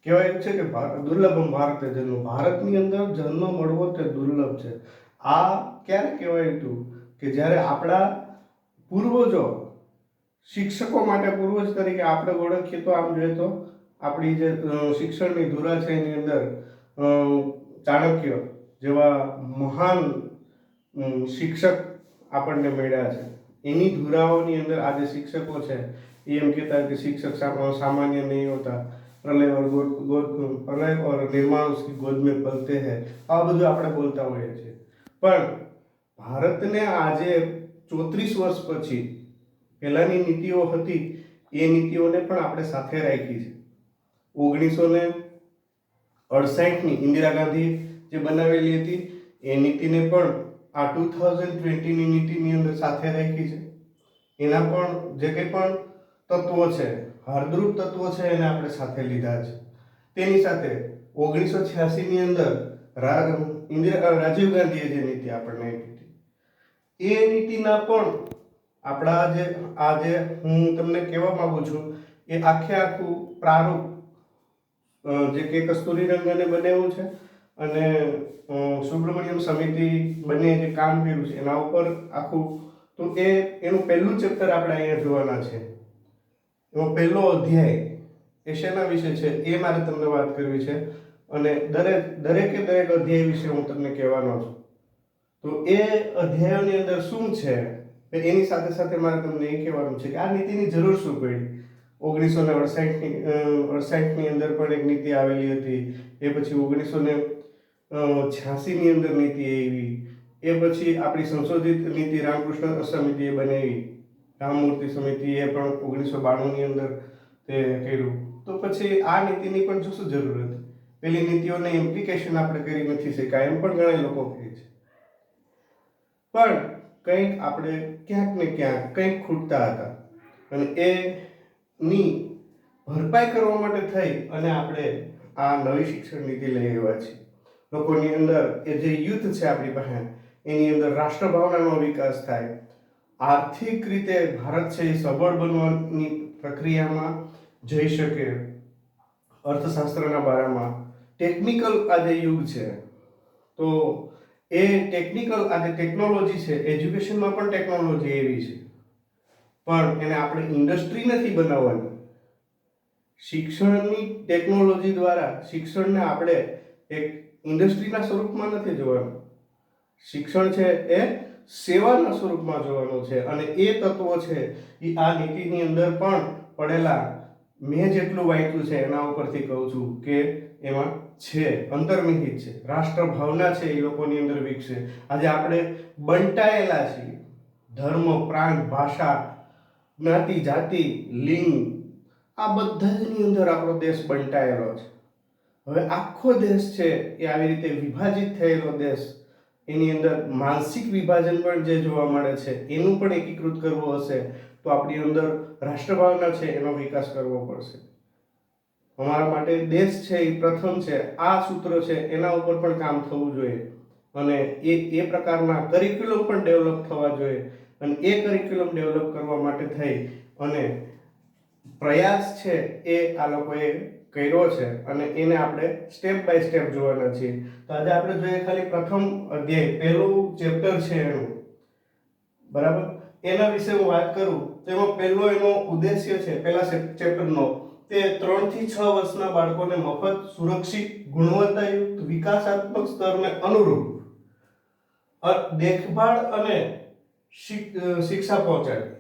કહેવાય છે કે દુર્લભમ ભારતે જન્મ, ભારતની અંદર જન્મ મળવો તે દુર્લભ છે. આ ક્યારે કહેવાય હતું કે જ્યારે આપણા પૂર્વજો શિક્ષકો માટે પૂર્વજ તરીકે આપણે ઓળખીએ તો આમ જોઈએ તો આપણી જે શિક્ષણની ધુરા છે એની અંદર ચાણક્ય જેવા મહાન શિક્ષક આપણને મળ્યા છે. એની ધુરાઓની અંદર આજે શિક્ષકો છે એ એમ કહેતા કે શિક્ષક સામાન્ય નહીં હોતા, પ્રલય और निर्माण उसकी गोद में पलते हैं. આ બધું આપણે બોલતા હોઈએ છીએ. પણ ભારતને આજે 34 વર્ષ પછી પહેલાની નીતિઓ હતી એ નીતિઓને પણ આપણે સાથે રાખી છે. 1968ની ઇન્દિરા ગાંધી જે બનાવેલી હતી એ નીતિને પણ આ 2020ની નીતિની અંદર સાથે રાખી છે. એના પણ જે કંઈ પણ તત્વો છે, હાર્દરૂપ તત્વો છે, એને આપણે સાથે લીધા છે. તેની સાથે 1986ની અંદર રાજીવ ગાંધીએ જે નીતિ આપણને આપી એ નીતિના પણ આપણા જે હું તમને કહેવા માંગુ છું એ આખું પ્રારૂપ જે કે કસ્તુરીરંગને બનાવ્યું છે અને સુબ્રમણ્યમ સમિતિ બંને જે કામ કર્યું છે એના ઉપર આખું, તો એનું પહેલું ચેપ્ટર આપણે અહીંયા જોવાના છે. એનો પહેલો અધ્યાય એ શેના વિશે છે એ મારે તમને વાત કરવી છે અને દરેકે અધ્યાય વિશે હું તમને કહેવાનો છું. તો એ અધ્યાયોની અંદર શું છે એની સાથે સાથે મારે તમને એ કહેવાનું છે કે આ નીતિની જરૂર શું પડી. 1968ની અંદર પણ એક નીતિ આવેલી હતી, એ પછી 1986ની અંદર નીતિ આવી, એ પછી આપણી સંશોધિત નીતિ રામકૃષ્ણ સમિતિએ બનાવી, રામમૂર્તિ સમિતિએ પણ 1992ની અંદર તે કર્યું. તો પછી આ નીતિની પણ શું જરૂર હતી? પેલી નીતિઓને ઇમ્પ્લિકેશન આપણે કરી નથી શક્યા એમ પણ ઘણા લોકો કહે છે. પણ કંઈક આપણે ક્યાંક ને ક્યાંક કંઈક ખૂટતા હતા અને એની ભરપાઈ કરવા માટે થઈ અને આપણે આ નવી શિક્ષણ નીતિ લઈ આવ્યા છીએ. લોકોની અંદર એ જે યુથ છે આપણી પાસે એની અંદર રાષ્ટ્રભાવનાનો વિકાસ થાય, આર્થિક રીતે ભારત છે એ સબળ બનવાની પ્રક્રિયામાં જઈ શકે, અર્થશાસ્ત્રના બારામાં ટેકનિકલ આજે યુગ છે. તો એ ટેકનિકલ આજે ટેકનોલોજી છે, એજ્યુકેશનમાં પણ ટેકનોલોજી એવી છે, પણ એને આપણે ઇન્ડસ્ટ્રી નથી બનાવવાની. શિક્ષણની ટેકનોલોજી દ્વારા શિક્ષણને આપણે એક ઇન્ડસ્ટ્રીના સ્વરૂપમાં નથી જોવાનું. શિક્ષણ છે એ સેવાના સ્વરૂપમાં જોવાનું છે અને એ તત્વો છે એ આ નીતિની અંદર પણ પડેલા, મેં જેટલું વાંચ્યું છે એના ઉપરથી કહું છું કે એમાં છે, અંતર્નિહિત છે. રાષ્ટ્ર ભાવના છે એ લોકોની અંદર વિકસે. આજે આપણે બંટાયેલા છીએ, ધર્મ, પ્રાંત, ભાષા, જ્ઞાતિ, જાતિ, લિંગ, આ બધાની અંદર આપણો દેશ બંટાયેલો છે. હવે આખો દેશ છે એ આવી રીતે વિભાજિત થયેલો દેશ, એની અંદર માનસિક વિભાજન પણ જે જોવા મળે છે એનું પણ એકીકૃત કરવું હશે તો આપણી અંદર રાષ્ટ્રભાવના છે એનો વિકાસ કરવો પડશે. અમારા માટે દેશ છે એ પ્રથમ છે, આ સૂત્ર છે એના ઉપર પણ કામ થવું જોઈએ અને એ પ્રકારના કરિક્યુલમ પણ ડેવલપ થવા જોઈએ અને એ કરિક્યુલમ ડેવલપ કરવા માટે થઈ અને પ્રયાસ છે એ આ લોકોએ કર્યો છે અને એને આપણે સ્ટેપ બાય સ્ટેપ જોવાના છીએ. તો આજે આપણે જોઈએ ખાલી પ્રથમ અધ્યાય, પહેલું ચેપ્ટર છે એનું, બરાબર, એના વિશે હું વાત કરું તો એમાં પહેલો એનો ઉદ્દેશ્ય છે પહેલા ચેપ્ટરનો, તે 3 થી 6 વર્ષના બાળકોને મફત, સુરક્ષિત, ગુણવત્તાયુક્ત, વિકાસાત્મક સ્તરને અનુરૂપ દેખભાળ અને શિક્ષા પહોંચાડવી.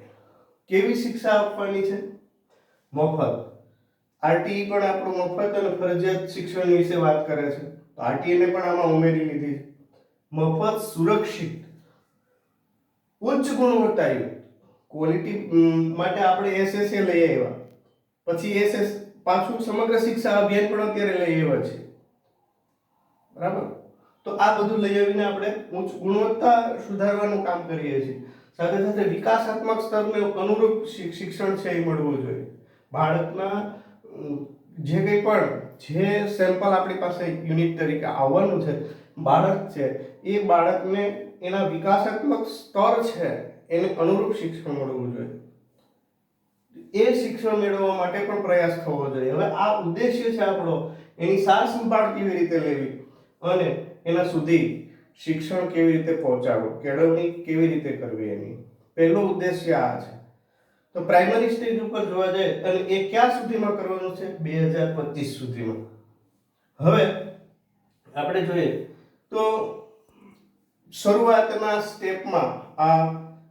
કેવી શિક્ષા આપવાની છે? મફત. આરટીઈ પણ આપણું મફત અને ફરજિયાત શિક્ષણ વિશે વાત કરે છે, તો આરટીઈને પણ આમાં ઉમેરી લીધી છે. મફત, સુરક્ષિત, ઉચ્ચ ગુણવત્તાયુક્ત, ક્વોલિટી માટે આપણે એસએસએ લઈ આવ્યા, પછી એસએસ પાછું સમગ્ર શિક્ષા અભિયાન પણ અત્યારે લઈ આવ્યા છે, બરાબર. તો આ બધું લઈ આવીને આપણે ઉચ્ચ ગુણવત્તા સુધારવાનું કામ કરીએ છીએ. સાથે સાથે વિકાસાત્મક સ્તરને અનુરૂપ શિક્ષણ છે એ મળવું જોઈએ. બાળકના જે કંઈ પણ જે સેમ્પલ આપણી પાસે યુનિટ તરીકે આવવાનું છે, બાળક છે એ બાળકને એના વિકાસાત્મક સ્તર છે એને અનુરૂપ શિક્ષણ મળવું જોઈએ. એ શિક્ષણ મેળવવા માટે પણ પ્રયાસ થવો જોઈએ. હવે આ ઉદ્દેશ્ય છે આપણો, એની સાર સંભાળ કેવી રીતે લેવી અને એના સુધી શિક્ષણ કેવી રીતે પહોંચાડવું, કેળવણી કેવી રીતે કરવી, એની પહેલો ઉદ્દેશ્ય આ છે. તો પ્રાઇમરી સ્ટેજ ઉપર જોવા જાય અને એ ક્યાં સુધીમાં કરવાનું છે? 2025 સુધીમાં. હવે આપણે જોઈએ તો શરૂઆતના સ્ટેપમાં આ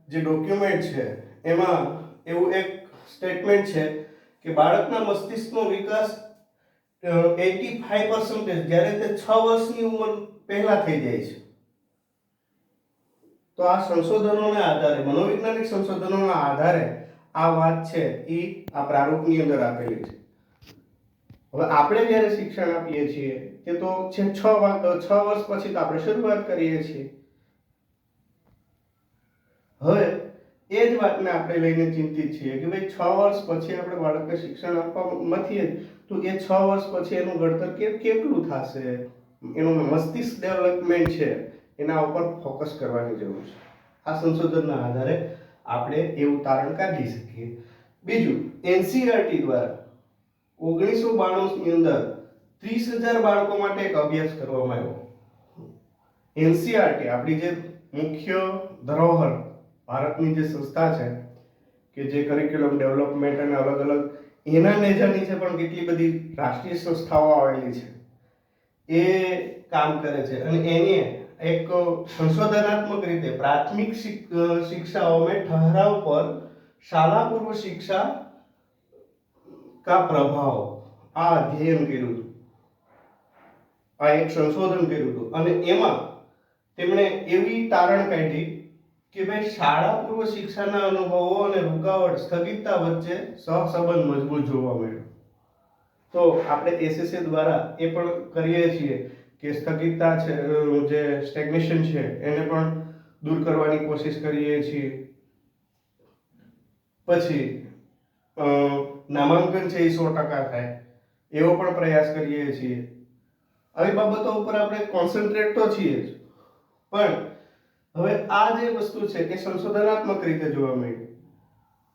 જે ડોક્યુમેન્ટ છે એમાં એવું એક સ્ટેટમેન્ટ છે કે બાળકના મસ્તિષ્કનો વિકાસ 85% જ્યારે તે 6 વર્ષની ઉંમર પહેલા થઈ જાય છે. તો આ સંશોધનોના આધારે, મનોવૈજ્ઞાનિક સંશોધનોના આધારે આ વાત છે એ આ પ્રારૂપની અંદર આપેલી છે. હવે આપણે જ્યારે શિક્ષણ આપીએ છીએ કે તો છે 6 વર્ષ પછી તો આપણે શરૂઆત કરીએ છીએ. હવે એ જ વાતને આપણે લઈને ચિંતિત છીએ કે ભાઈ 6 વર્ષ પછી આપણે બાળકને શિક્ષણ આપવા નથી તો એ 6 વર્ષ પછી એનું ઘડતર કેટલું થશે, એનું મસ્તિષ્ક ડેવલપમેન્ટ છે એના ઉપર ફોકસ કરવાની જરૂર છે. આ સંશોધનના આધારે આપણે એવું તારણ કાઢી શકીએ. બીજું, એનસીઈઆરટી દ્વારા 1992 ની અંદર 30,000 બાળકો માટે એક અભ્યાસ કરવામાં આવ્યો. એનસીઈઆરટી આપણી જે મુખ્ય ધરોહર ભારતની જે સંસ્થા છે કે જે કરિક્યુલમ ડેવલપમેન્ટ અને અલગ અલગ એના નેજા નીચે પણ કેટલી બધી રાષ્ટ્રીય સંસ્થાઓ આવેલી છે, એ કામ કરે છે અને એને એક સંશોધનાત્મક રીતે પ્રાથમિક શિક્ષાઓ में ठहराव पर शाला पूर्व शिक्षा का प्रभाव આ અધ્યયન કર્યું હતું. આ એક સંશોધન કર્યું હતું અને એમાં તેમણે એવી તારણ કાઢી કે ભાઈ શાળા પૂર્વ શિક્ષાના અનુભવો અને રૂકાવટ સ્થગિતતા વચ્ચે સહસંબંધ મજબૂત જોવા મળ્યો. તો આપણે એસએસએ દ્વારા એ પણ કરીએ છીએ કે સ્થગિતતા છે, જે સ્ટેગ્નેશન છે એને પણ દૂર કરવાની કોશિશ કરીએ છીએ. પછી નામાંકન છે એ 100% થાય એવો પણ પ્રયાસ કરીએ છીએ. આવી બાબતો ઉપર આપણે કોન્સન્ટ્રેટ તો છીએ જ, પણ હવે આ જે વસ્તુ છે એ સંશોધનાત્મક રીતે જોવા મળી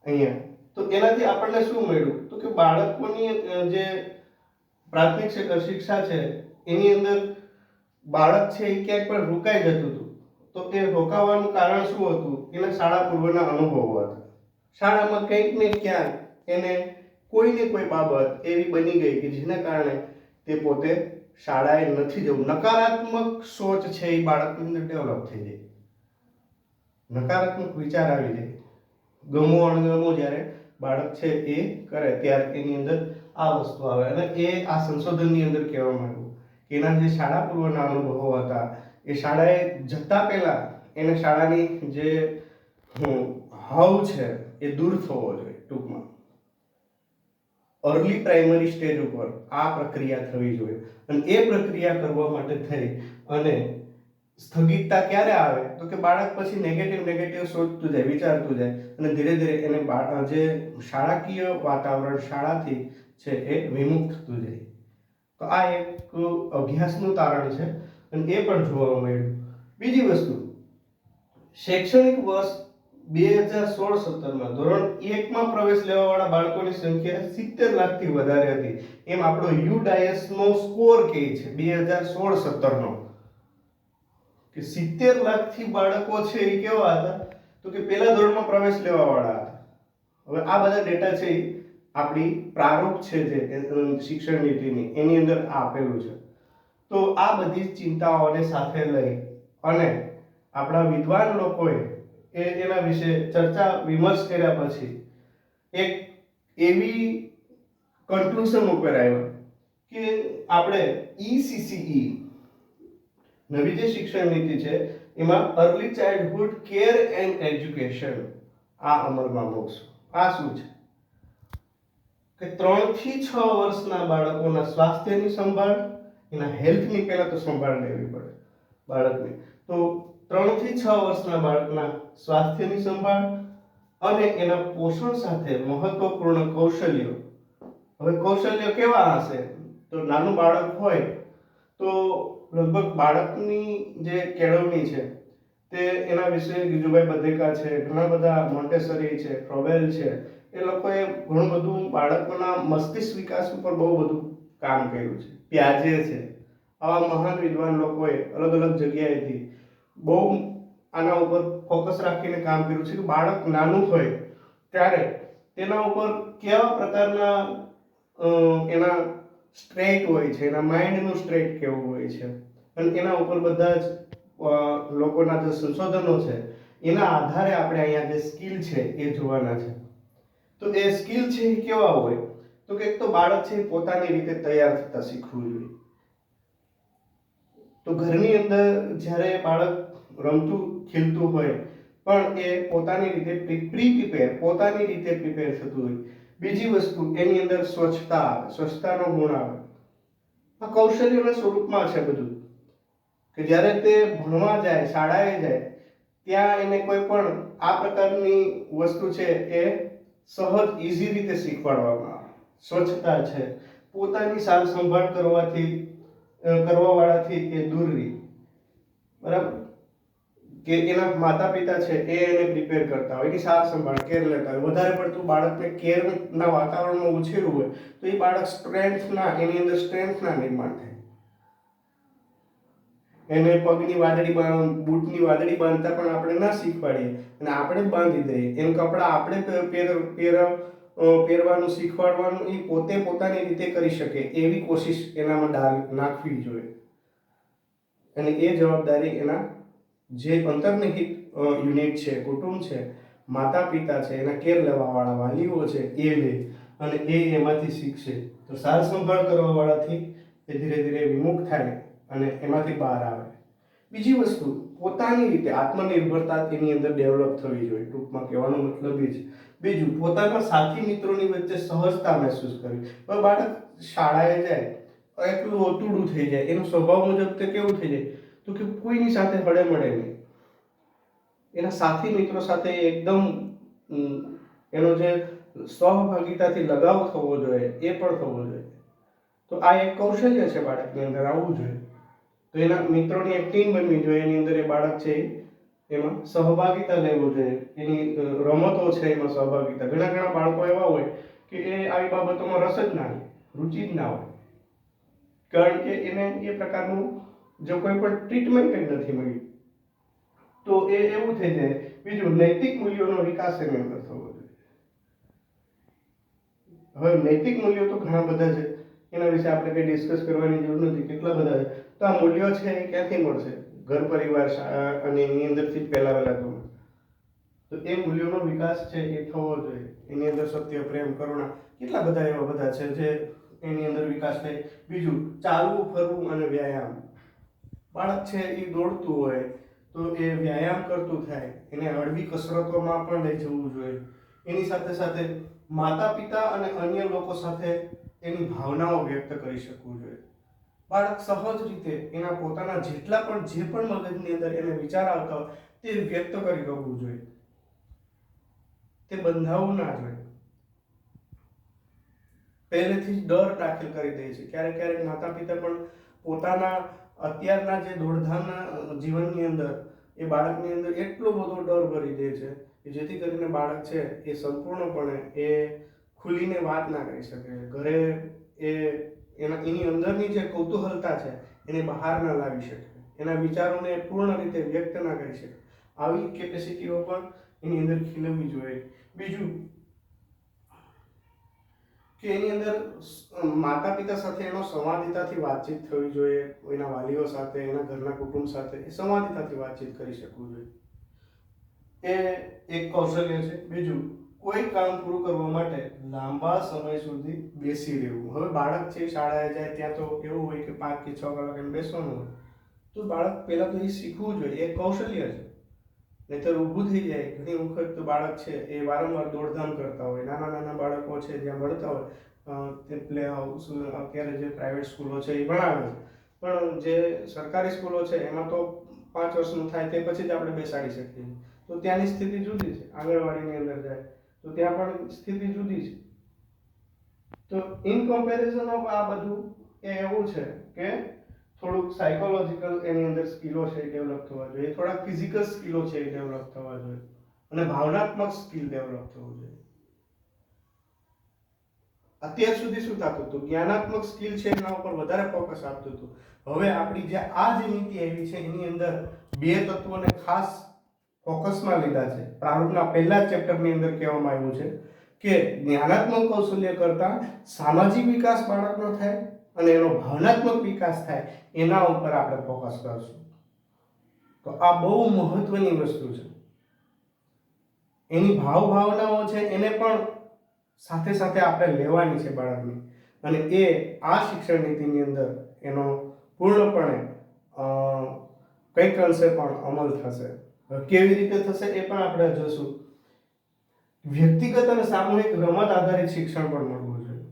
અહીંયા. તો એનાથી આપણને શું મળ્યું? તો કે બાળકોની જે પ્રાથમિક શિક્ષા છે એની અંદર બાળક છે એ ક્યાંક પણ રોકાઈ જતું હતું. તો એ રોકાવાનું કારણ શું હતું? એના શાળા પૂર્વના અનુભવો હતા. શાળામાં કંઈક ને ક્યાંક એને કોઈને કોઈ બાબત એવી બની ગઈ કે જેના કારણે તે પોતે શાળાએ નથી જવું. નકારાત્મક સોચ છે એ બાળકની અંદર ડેવલપ થઈ જાય, નકારાત્મક વિચાર આવી જાય. ગમો અણગમો જ્યારે બાળક છે એ કરે ત્યારે એની અંદર આ વસ્તુ આવે અને એ આ સંશોધનની અંદર કહેવામાં આવ્યું કે એના જે શાળા પૂર્વના અનુભવો હતા એ શાળાએ જતા પહેલા એને શાળાની જે હાવ છે એ દૂર થવો જોઈએ. ટૂંકમાં અર્લી પ્રાઇમરી સ્ટેજ ઉપર આ પ્રક્રિયા થવી જોઈએ અને એ પ્રક્રિયા કરવા માટે થઈ અને સ્થગિતતા ક્યારે આવે? તો કે બાળક પછી નેગેટિવ સોચતું જાય, વિચારતું જાય અને ધીરે ધીરે એને જે શાળાકીય વાતાવરણ શાળાથી છે એ વિમુખ થતું જાય. તો આ એક અભ્યાસનું તારણ છે અને એ પણ જોવા મળ્યું. બીજી વસ્તુ, શૈક્ષણિક વર્ષ 2016-17 ધોરણ 1 માં પ્રવેશ લેવાવાળા બાળકોની સંખ્યા 70 લાખથી વધારે હતી. એમ આપણો યુડાયસ નો સ્કોર કહે છે 2016-17 નો કે 70 લાખથી બાળકો છે એ કેવા હતા? તો કે પહેલા ધોરણમાં પ્રવેશ લેવાવાળા હતા. હવે આ બધા ડેટા છે એ આપણી પ્રારૂપ છે જે શિક્ષણ નીતિની એની અંદર આપેલું છે. તો આ બધી ચિંતાઓને સાથે લઈ અને આપણા વિદ્વાન લોકોએ એના વિશે ચર્ચા વિમર્શ કર્યા પછી એક એવી કન્ક્લુઝન ઉપર આવ્યા કે આપણે ECCE નવી જે શિક્ષણ નીતિ છે એમાં early childhood care and education આ અમલમાં મૂકશું. આ શું છે કે 3 થી 6 વર્ષના બાળકોના સ્વાસ્થ્યની સંભાળ, એના હેલ્થની પહેલા તો સંભાળ લેવી પડે બાળકની. તો 3 થી 6 વર્ષના બાળકના સ્વાસ્થ્યની સંભાળ અને એના પોષણ સાથે મહત્વપૂર્ણ કૌશલ્યો. હવે કૌશલ્યો કેવા હશે? તો નાનું બાળક હોય તો લગભગ બાળકની જે કેળવણી છે તે એના વિશે ગીજુભાઈ બધેકા છે, ઘણા બધા મોન્ટેસરી છે, ફ્રોબેલ છે, એ એ લોકોએ ઘણું બધું બાળકોના મસ્તિષ્ક વિકાસ ઉપર બહુ બધું કામ કર્યું છે. પ્યાજે છે, આવા મહાન વિદ્વાન લોકોએ અલગ અલગ જગ્યાએથી બહુ આના ઉપર ફોકસ રાખીને કામ કર્યું છે કે બાળક નાનું હોય ત્યારે તેના ઉપર કેવા પ્રકારના એના સ્ટ્રેટ હોય છે, એના માઇન્ડનું સ્ટ્રેટ કેવું હોય છે, અને એના ઉપર બધા જ લોકોના જે સંશોધનો છે એના આધારે આપણે અહીંયા જે સ્કિલ છે એ જોવાના છે. તો એ સ્કિલ છે એ કેવા હોય તો કે એક તો બાળક છે પોતાની રીતે તૈયાર થતા શીખવું જોઈએ. તો ઘરની અંદર જ્યારે બાળક રમતું ખીલતું હોય પણ એ પોતાની રીતે પોતાની રીતે પ્રિપેર થતું હોય. બીજી વસ્તુ એની અંદર સ્વચ્છતા આવે, સ્વચ્છતાનો ગુણ આવે. આ કૌશલ્યના સ્વરૂપમાં છે બધું, કે જ્યારે તે ભણવા જાય, શાળાએ જાય, ત્યાં એને કોઈ પણ આ પ્રકારની વસ્તુ છે એ સહજ ઈઝી રીતે શીખવાડવામાં આવે. સ્વચ્છતા છે, પોતાની સાર સંભાળ કરવાવાળાથી એ દૂર રહી, બરાબર, કે એના માતા પિતા છે એ એને પ્રિપેર કરતા હોય, એની સાર સંભાળ કેર લેતા હોય. વધારે પડતું બાળકને કેરના વાતાવરણમાં ઉછેરવું હોય તો એ બાળક એની અંદર સ્ટ્રેન્થના નિર્માણ થાય. એને પગની વાદળી બૂટની વાદળી બાંધતા પણ આપણે ના શીખવાડીએ અને આપણે જ બાંધી દઈએ. એમ કપડાં આપણે પહેરવાનું શીખવાડવાનું એ પોતે પોતાની રીતે કરી શકે એવી કોશિશ એનામાં નાખવી જોઈએ. અને એ જવાબદારી એના જે અંતર્નિહિત યુનિટ છે, કુટુંબ છે, માતા પિતા છે, એના કેર લેવાવાળા વાલીઓ છે એ લે અને એ એમાંથી શીખશે. તો સાર સંભાળ કરવાવાળાથી એ ધીરે ધીરે વિમુખ થાય અને એમાંથી બહાર આવે. બીજી વસ્તુ, પોતાની રીતે આત્મનિર્ભરતા એની અંદર ડેવલપ થવી જોઈએ. ટૂંકમાં કહેવાનો મતલબ એ છે. બીજું, પોતાના સાથી મિત્રોની વચ્ચે સહજતા મહેસૂસ કરવી. હવે બાળક શાળાએ જાય, એકલું ઓતુડું થઈ જાય, એનો સ્વભાવ મુજબ તે કેવું થઈ જાય તો કે કોઈની સાથે હળે મળે નહીં. એના સાથી મિત્રો સાથે એકદમ એનો જે સહભાગિતાથી લગાવ થવો જોઈએ એ પણ થવો જોઈએ. તો આ એક કૌશલ્ય છે બાળકની અંદર આવવું જોઈએ. તો એના મિત્રોની એક ટીમ બનવી જોઈએ, એની અંદર એ બાળક છે એમાં સહભાગિતા લેવું જોઈએ, એની રમતો છે એમાં સહભાગિતા. ઘણા બાળકો એવા હોય કે એ આવી બાબતોમાં રસ જ ના લે, રુચિ જ ના હોય, કારણ કે એને એ પ્રકારનું જો કોઈ પણ ટ્રીટમેન્ટ જ નથી મળી. તો એ એવું થઈ જાય. બીજું, નૈતિક મૂલ્યોનો વિકાસ એની અંદર થવો જોઈએ. હવે નૈતિક મૂલ્યો તો ઘણા બધા છે, એના વિશે આપણે કંઈ ડિસ્કસ કરવાની જરૂર નથી, કેટલા બધા છે. તો આ મૂલ્યો છે એ ક્યાંથી મળશે? ઘર, પરિવાર, શાળા અને એની અંદરથી જ પહેલા તો એ મૂલ્યોનો વિકાસ છે એ થવો જોઈએ. એની અંદર સત્ય, પ્રેમ, કરુણા, કેટલા બધા એવા બધા છે જે એની અંદર વિકાસ થાય. બીજું, ચાલવું, ફરવું અને વ્યાયામ. બાળક છે એ દોડતું હોય તો એ વ્યાયામ કરતું થાય, એને હળવી કસરતોમાં પણ લઈ જવું જોઈએ. એની સાથે સાથે માતા પિતા અને અન્ય લોકો સાથે એની ભાવનાઓ વ્યક્ત કરી શકવું જોઈએ. બાળક સહજ રીતે એના પોતાના જે પણ મગજની અંદર એને વિચાર આવતા હોય તે વ્યક્ત કરી શકવું જોઈએ. તે બંધાવવું ના જોઈએ. પહેલેથી જ ડર દાખલ કરી દે છે. ક્યારેક માતા પિતા પણ પોતાના અત્યારના જે દોડધામના જીવનની અંદર એ બાળકની અંદર એટલો બધો ડર ભરી દે છે કે જેથી કરીને બાળક છે એ સંપૂર્ણપણે એ ખુલીને વાત ના કરી શકે. ઘરે એની અંદરની જે કૌતૂહલતા છે એને બહાર ના લાવી શકે, એના વિચારોને પૂર્ણ રીતે વ્યક્ત ના કરી શકે. આવી કેપેસિટીઓ પણ એની અંદર ખીલવવી જોઈએ. બીજું કે એની અંદર માતા પિતા સાથે એનો સંવાદિતાથી વાતચીત થવી જોઈએ. એના વાલીઓ સાથે, એના ઘરના કુટુંબ સાથે એ સંવાદિતાથી વાતચીત કરી શકવું જોઈએ. એ એક કૌશલ્ય છે. બીજું, કોઈ કામ પૂરું કરવા માટે લાંબા સમય સુધી બેસી રહેવું. હવે બાળક છે શાળાએ જાય ત્યાં તો એવું હોય કે 5 કે 6 કલાક એમ બેસવાનું હોય. તો બાળક પહેલા તો એ શીખવું જોઈએ, એ કૌશલ્ય છે. નહીંતર ઊભું થઈ જાય. ઘણી વખત તો બાળક છે એ વારંવાર દોડધામ કરતા હોય. નાના બાળકો છે જ્યાં ભણતા હોય તે પ્લે હાઉસ, અત્યારે જે પ્રાઇવેટ સ્કૂલો છે એ ભણાવે છે, પણ જે સરકારી સ્કૂલો છે એમાં તો 5 વર્ષનું થાય તે પછી જ આપણે બેસાડી શકીએ. તો ત્યાંની સ્થિતિ જુદી છે. આંગણવાડીની અંદર જાય તો ત્યાં પણ સ્થિતિ જુદી છે. તો ઇન કમ્પેરિઝન ઓફ આ બધું એ એવું છે કે થોડુંક સાયકોલોજીકલ એની અંદર સ્કિલો છે એ ડેવલપ થવા જોઈએ, થોડાક ફિઝિકલ સ્કિલો છે એ ડેવલપ થવા જોઈએ, અને ભાવનાત્મક સ્કિલ ડેવલપ થવું જોઈએ. અત્યાર સુધી શું થતું હતું, જ્ઞાનાત્મક સ્કિલ છે એના ઉપર વધારે ફોકસ આપતું હતું. હવે આપણી જે આ જે નીતિ આવી છે એની અંદર બે તત્વોને ખાસ ફોકસમાં લીધા છે. પ્રારંભના પહેલા જ ચેપ્ટરની અંદર કહેવામાં આવ્યું છે કે જ્ઞાનાત્મક કૌશલ્ય કરતાં સામાજિક વિકાસ બાળકનો થાય અને એનો ભાવનાત્મક વિકાસ થાય એના ઉપર આપણે ફોકસ કરશું. તો આ બહુ મહત્વની વસ્તુ છે. એની ભાવનાઓ છે એને પણ સાથે સાથે આપણે લેવાની છે બાળકની, અને એ આ શિક્ષણ નીતિની અંદર એનો પૂર્ણપણે કંઈક અંશે પણ અમલ થશે. કેવી રીતે થશે એ પણ આપણે જોશું. વ્યક્તિગત અને સામૂહિક રમત આધારિત શિક્ષણ પણ મળવું જોઈએ.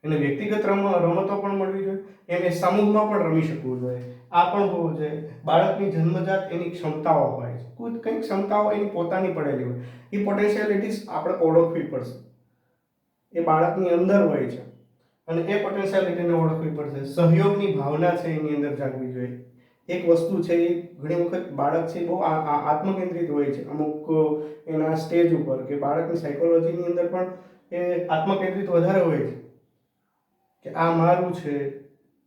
એને વ્યક્તિગત રમતો પણ મળવી જોઈએ, એને સમૂહમાં પણ રમી શકવું જોઈએ. આ પણ હોવું જોઈએ. બાળકની જન્મજાત એની ક્ષમતાઓ હોય છે, કોઈ કંઈક ક્ષમતાઓ એની પોતાની પડેલી હોય, એ પોટેન્શિયાલિટીઝ આપણે ઓળખવી પડશે. એ બાળકની અંદર હોય છે અને એ પોટેન્શિયાલિટીને ઓળખવી પડશે. સહયોગની ભાવના છે એની અંદર જાગવી જોઈએ. એક વસ્તુ છે એ ઘણી વખત બાળક છે બહુ આત્મકેન્દ્રિત હોય છે અમુક એના સ્ટેજ ઉપર, કે બાળકની સાયકોલોજીની અંદર પણ એ આત્મકેન્દ્રિત વધારે હોય છે કે આ મારું છે,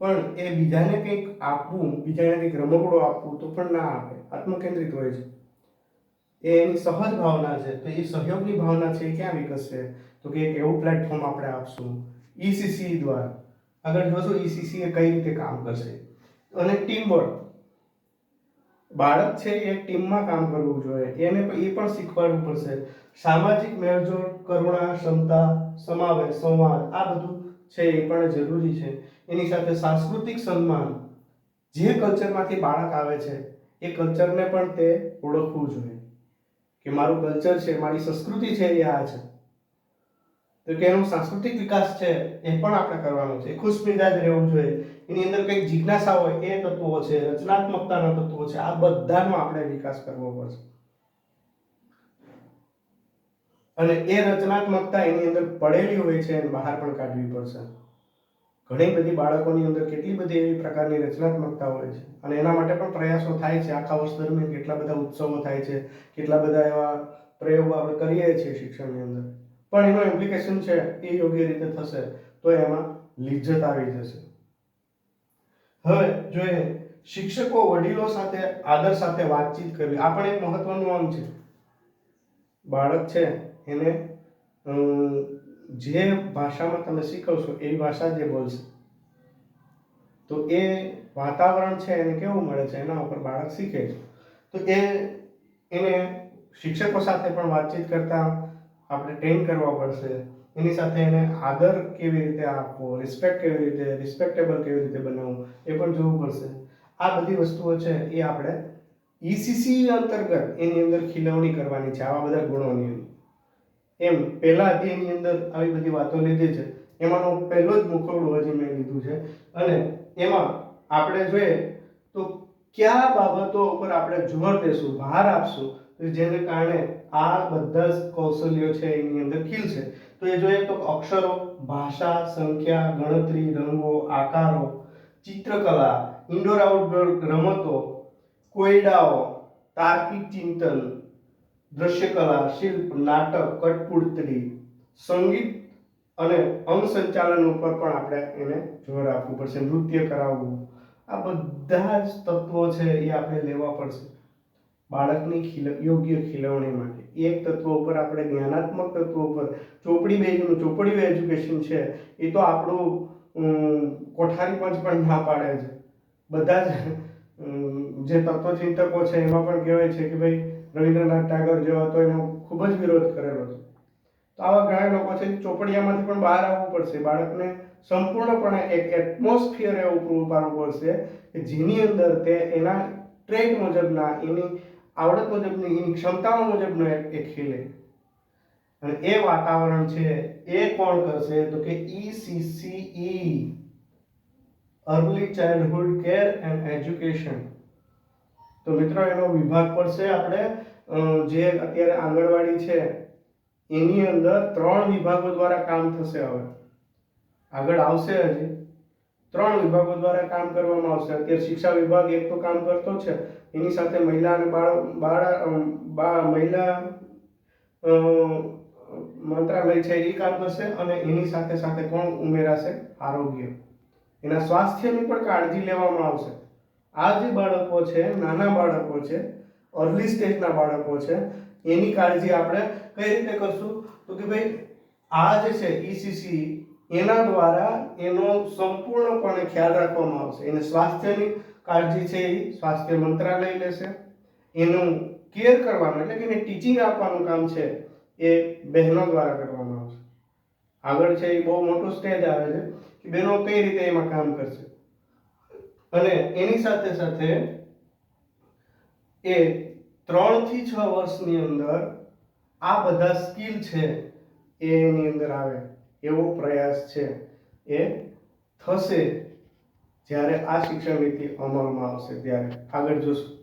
પણ એ બીજાને કંઈક આપવું, બીજાને કંઈક રમકડું આપવું તો પણ ના આપે, આત્મકેન્દ્રિત હોય છે. એ એની સહજ ભાવના છે. તો એ સહયોગની ભાવના છે એ ક્યાં વિકસશે? તો કે એક એવું પ્લેટફોર્મ આપણે આપશું ECC દ્વારા. આગળ જોશું ECC એ કઈ રીતે કામ કરશે. અને ટીમ વર્ક, બાળક છે એ ટીમમાં કામ કરવું જોઈએ, એને એ પણ શીખવાડવું પડશે. સામાજિક મેળજોડ, કરુણા, ક્ષમતા, સમાવેશ, સંવાદ, આ બધું છે એ પણ જરૂરી છે. એની સાથે સાંસ્કૃતિક સન્માન, જે કલ્ચરમાંથી બાળક આવે છે એ કલ્ચરને પણ તે ઓળખવું જોઈએ કે મારું કલ્ચર છે, મારી સંસ્કૃતિ છે એ આ છે. તો કે એનો સાંસ્કૃતિક વિકાસ છે એ પણ આપણે કરવાનો છે. ખુશ મિજાજ રહેવું જોઈએ, એની અંદર કંઈક જિજ્ઞાસા હોય એ તત્વો છે, રચનાત્મકતાના તત્વો છે, આ બધાનો આપણે વિકાસ કરવો પડશે. અને એ રચનાત્મકતા એની અંદર પડેલી હોય છે એને બહાર પણ કાઢવી પડશે. ઘણી બધી બાળકોની અંદર કેટલી બધી એવી પ્રકારની રચનાત્મકતા હોય છે અને એના માટે પણ પ્રયાસો થાય છે. આખા વર્ષ દરમિયાન કેટલા બધા ઉત્સવો થાય છે, કેટલા બધા એવા પ્રયોગો આપણે કરીએ છીએ શિક્ષણની અંદર, પણ એનો ઇમ્પ્લિકેશન છે એ યોગ્ય રીતે થશે તો એમાં લિજ્જત આવી જશે. હવે જોઈએ શિક્ષકો વડીલો સાથે આદર સાથે વાતચીત કરવી, આ પણ એક મહત્વનું અંગ છે. બાળક છે એને જે ભાષામાં તમે શીખવશો એ ભાષા જે બોલશે, તો એ વાતાવરણ છે એને કેવું મળે છે એના ઉપર બાળક શીખે છે. તો એને શિક્ષકો સાથે પણ વાતચીત કરતા આપણે ટ્રેન કરવા પડશે. એની સાથે એને આદર કેવી રીતે આપવો, રિસ્પેક્ટ કેવી રીતે, રિસ્પેક્ટેબલ કેવી રીતે બનાવવું એ પણ જોવું પડશે. આ બધી વસ્તુઓ છે એ આપણે ECC અંતર્ગત એની અંદર ખીલવણી કરવાની છે, આવા બધા ગુણોની. એમ પહેલા અધ્યાયની અંદર આવી બધી વાતો લીધી છે. એમાંનો પહેલો જ મુખવડું હજી મેં લીધું છે અને એમાં આપણે જોઈએ તો કયા બાબતો ઉપર આપણે જોર દેશું, ભાર આપશું, જેને કારણે આ બધા જ કૌશલ્યો છે એની અંદર ખીલશે. તો એ જોઈએ તો અક્ષરો, ભાષા, સંખ્યા, ગણતરી, રંગો, આકારો, ચિત્રકલા, ઇન્ડોર આઉટડોર રમતો, કોયડાઓ, તાર્કિક ચિંતન, દ્રશ્યકલા, શિલ્પ, નાટક, કઠપૂતળી, સંગીત અને અંગ સંચાલન ઉપર પણ આપણે એને જોર આપવું પડશે. નૃત્ય કરાવવું, આ બધા જ તત્વો છે એ આપણે લેવા પડશે બાળકની યોગ્ય ખીલવણી માટે. એક તત્વ ઉપર આપણે જ્ઞાનાત્મક તત્વો ઉપર ચોપડી એજ્યુકેશન છે એ તો આપણું કોઠારી પંચ પણ ના પાડે છે. બધા જ જે તત્વચિંતકો છે એમાં પણ કહેવાય છે કે ભાઈ રવિન્દ્રનાથ ટાગોર જેવા તો એનો ખૂબ જ વિરોધ કરેલો છે. તો આવા ઘણા લોકો છે, ચોપડિયામાંથી પણ બહાર આવવું પડશે. બાળકને સંપૂર્ણપણે એક એટમોસ્ફિયર એવું પૂરું પાડવું પડશે કે જેની અંદર તે એના ટ્રેક મુજબના, એની આવડત મુજબની, એની ક્ષમતાઓ મુજબનો એક ખીલે. અને એ વાતાવરણ છે એ કોણ કરશે? તો કે ECCE, early childhood care and education. તો મિત્રો એનો વિભાગ પડશે આપણે જે અત્યારે આંગણવાડી છે એની અંદર 3 વિભાગો દ્વારા કામ થશે. હવે આગળ આવશે, હજી 3 વિભાગો દ્વારા કામ કરવામાં આવશે. અત્યારે શિક્ષા વિભાગ એક તો કામ કરતો છે, એની સાથે મહિલા અને મંત્રાલય છે એ કામ કરશે અને એની સાથે સાથે કોણ ઉમેરાશે? આરોગ્ય. એના સ્વાસ્થ્યની પણ કાળજી લેવામાં આવશે. આ જે બાળકો છે, નાના બાળકો છે, અર્લી સ્ટેજના બાળકો છે, એની કાળજી આપણે કઈ રીતે કરશું? તો કે ભાઈ આ જે છે ઈસીસી એના દ્વારા એનો સંપૂર્ણપણે ખ્યાલ રાખવામાં આવશે. એને સ્વાસ્થ્યની કાળજી છે એ સ્વાસ્થ્ય મંત્રાલય લેશે. એનું કેર કરવાનું એટલે કે એને ટીચિંગ આપવાનું કામ છે એ બહેનો દ્વારા કરવામાં આવશે. આગળ છે એ બહુ મોટું સ્ટેજ આવે છે કે બહેનો કઈ રીતે એમાં કામ કરશે. અને એની સાથે સાથે એ 3 થી 6 વર્ષની અંદર આ બધા સ્કિલ છે એની અંદર આવે એવો પ્રયાસ છે એ થશે જ્યારે આ શિક્ષણ નીતિ અમલમાં આવશે ત્યારે. આગળ જોશું.